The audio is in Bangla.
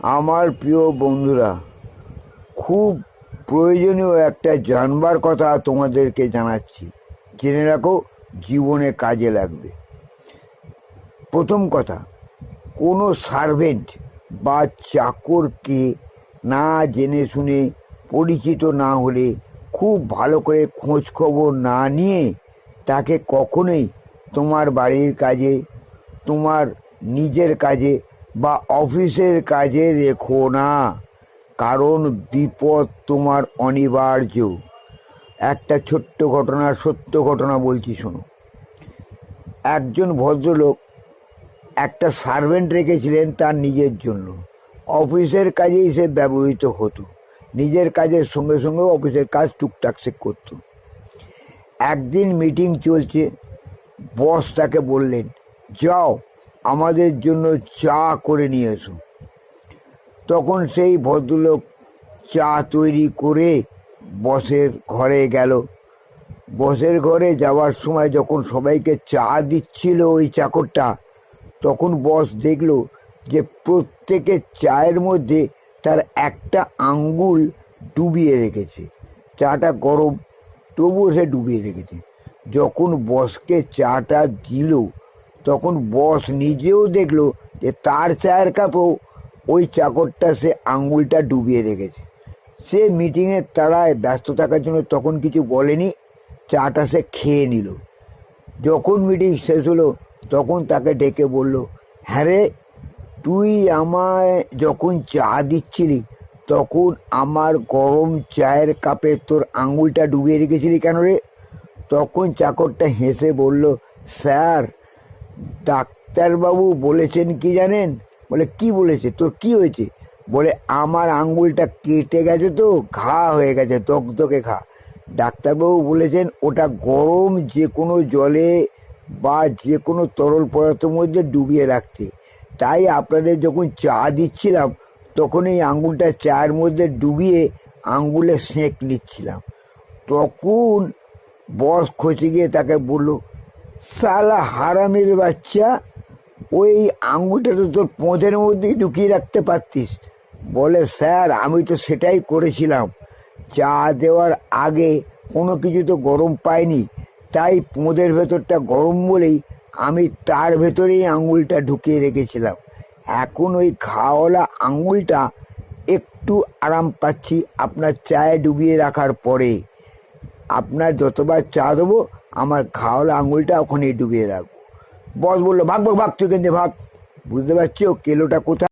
আমার প্রিয় বন্ধুরা, খুব প্রয়োজনীয় একটা জানবার কথা তোমাদেরকে জানাচ্ছি। জেনে রাখো, জীবনে কাজে লাগবে। প্রথম কথা, কোনো সার্ভেন্ট বা চাকরকে না জেনে শুনে, পরিচিত না হলে, খুব ভালো করে খোঁজ খবর না নিয়ে তাকে কখনোই তোমার বাড়ির কাজে, তোমার নিজের কাজে বা অফিসের কাজে রেখো না, কারণ বিপদ তোমার অনিবার্য। একটা ছোট্ট ঘটনা, সত্য ঘটনা বলছি, শোনো। একজন ভদ্রলোক একটা সার্ভেন্ট রেখেছিলেন তার নিজের জন্য। অফিসের কাজেই সে ব্যবহৃত হতো, নিজের কাজের সঙ্গে সঙ্গে অফিসের কাজ টুকটাক সে করত। একদিন মিটিং চলছে, বস তাকে বললেন, যাও আমাদের জন্য চা করে নিয়ে এসো। তখন সেই ভদ্রলোক চা তৈরি করে বসের ঘরে গেল। বসের ঘরে যাওয়ার সময় যখন সবাইকে চা দিচ্ছিল ওই চাকরটা, তখন বস দেখলো যে প্রত্যেকের চায়ের মধ্যে তার একটা আঙ্গুল ডুবিয়ে রেখেছে। চাটা গরম, তবুও সে ডুবিয়ে রেখেছে। যখন বসকে চাটা দিল, তখন বস নিজেও দেখলো যে তার চায়ের কাপেও ওই চাকরটা সে আঙ্গুলটা ডুবিয়ে রেখেছে। সে মিটিংয়ের তাড়ায় ব্যস্ত থাকার জন্য তখন কিছু বলেনি, চাটা সে খেয়ে নিল। যখন মিটিং শেষ হলো, তখন তাকে ডেকে বলল, হ্যাঁ রে, তুই আমায় যখন চা দিচ্ছিলি তখন আমার গরম চায়ের কাপে তোর আঙ্গুলটা ডুবিয়ে রেখেছিলি কেন রে? তখন চাকরটা হেসে বলল, স্যার, ডাক্তারবাবু বলেছেন কি জানেন? বলে, কি বলেছে? তোর কি হয়েছে? বলে, আমার আঙ্গুলটা কেটে গেছে, তো ঘা হয়ে গেছে, দগদগে ঘা। ডাক্তারবাবু বলেছেন ওটা গরম যে কোনো জলে বা যে কোনো তরল পদার্থের মধ্যে ডুবিয়ে রাখতে। তাই আপনাদের যখন চা দিচ্ছিলাম তখন এই আঙ্গুলটা চায়ের মধ্যে ডুবিয়ে আঙ্গুলে সেঁক নিচ্ছিলাম। তখন বস খচে গিয়ে তাকে বলল, শালা হারামির বাচ্চা, ওই আঙ্গুলটা তো তোর পোঁদের মধ্যেই ঢুকিয়ে রাখতে পারতিস। বলে, স্যার, আমি তো সেটাই করেছিলাম। চা দেওয়ার আগে কোনো কিছু তো গরম পাইনি, তাই পোঁদের ভেতরটা গরম বলেই আমি তার ভেতরেই আঙ্গুলটা ঢুকিয়ে রেখেছিলাম। এখন ওই ঘাওয়ালা আঙ্গুলটা একটু আরাম পাচ্ছি আপনার চায়ে ডুবিয়ে রাখার পরে। আপনার যতবার চা দেবো আমার ঘাওয়ালা আঙ্গুলটা ওখানেই ডুবিয়ে রাখবো। বস বললো, ভাগ ভাগ ভাগ, তুই কেন ভাগ। বুঝতে পারছি ও কেলোটা কোথায়।